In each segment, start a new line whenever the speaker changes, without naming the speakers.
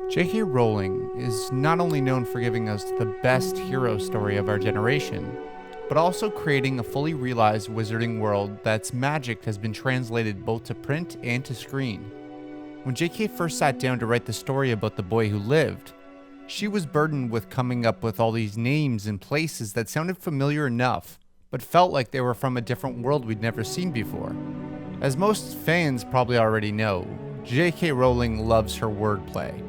J.K. Rowling is not only known for giving us the best hero story of our generation, but also creating a fully realized wizarding world that's magic has been translated both to print and to screen. When J.K. first sat down to write the story about the boy who lived, she was burdened with coming up with all these names and places that sounded familiar enough, but felt like they were from a different world we'd never seen before. As most fans probably already know, J.K. Rowling loves her wordplay,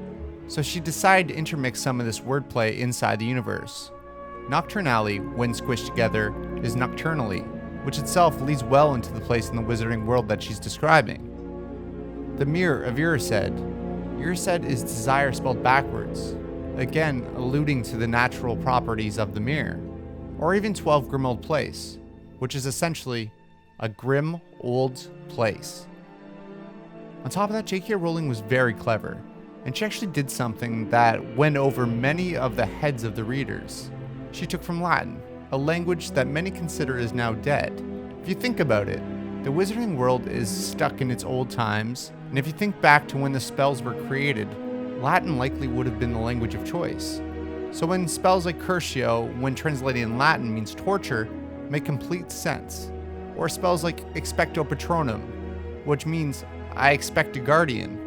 so she decided to intermix some of this wordplay inside the universe. Knockturn Alley, when squished together, is Knockturn Alley, which itself leads well into the place in the wizarding world that she's describing. The Mirror of Irised is desire spelled backwards, again alluding to the natural properties of the mirror, or even 12 Grimold Place, which is essentially a grim old place. On top of that, J.K. Rowling was very clever, and she actually did something that went over many of the heads of the readers. She took from Latin, a language that many consider is now dead. If you think about it, the wizarding world is stuck in its old times, and if you think back to when the spells were created, Latin likely would have been the language of choice. So when spells like Cursio, when translated in Latin, means torture, make complete sense. Or spells like Expecto Patronum, which means I expect a guardian.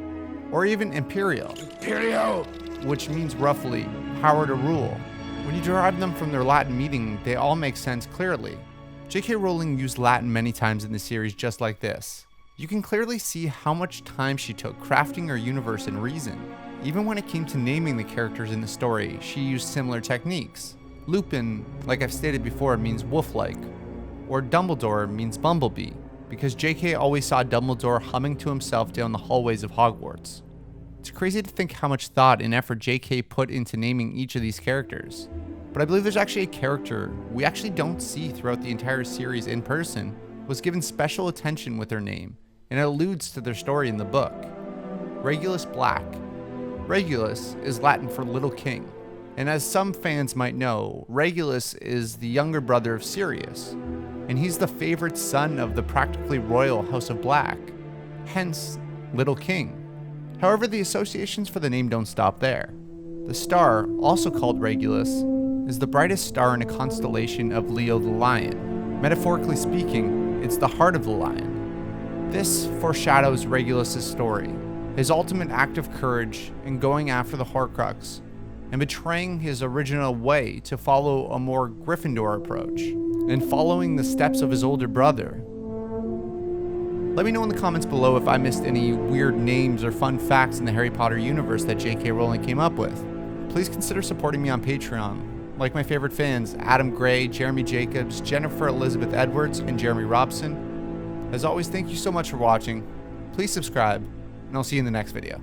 Or even Imperio, which means roughly power to rule. When you derive them from their Latin meaning, they all make sense clearly. J.K. Rowling used Latin many times in the series just like this. You can clearly see how much time she took crafting her universe and reason. Even when it came to naming the characters in the story, she used similar techniques. Lupin, like I've stated before, means wolf-like, or Dumbledore means bumblebee, because J.K. always saw Dumbledore humming to himself down the hallways of Hogwarts. It's crazy to think how much thought and effort J.K. put into naming each of these characters. But I believe there's actually a character we actually don't see throughout the entire series in person was given special attention with their name, and it alludes to their story in the book. Regulus Black. Regulus is Latin for Little King, and as some fans might know, Regulus is the younger brother of Sirius, and he's the favorite son of the practically royal House of Black, hence Little King. However, the associations for the name don't stop there. The star, also called Regulus, is the brightest star in a constellation of Leo the Lion. Metaphorically speaking, it's the heart of the lion. This foreshadows Regulus' story, his ultimate act of courage in going after the Horcrux, and betraying his original way to follow a more Gryffindor approach, and following the steps of his older brother. Let me know in the comments below if I missed any weird names or fun facts in the Harry Potter universe that J.K. Rowling came up with. Please consider supporting me on Patreon, like my favorite fans, Adam Gray, Jeremy Jacobs, Jennifer Elizabeth Edwards, and Jeremy Robson. As always, thank you so much for watching. Please subscribe, and I'll see you in the next video.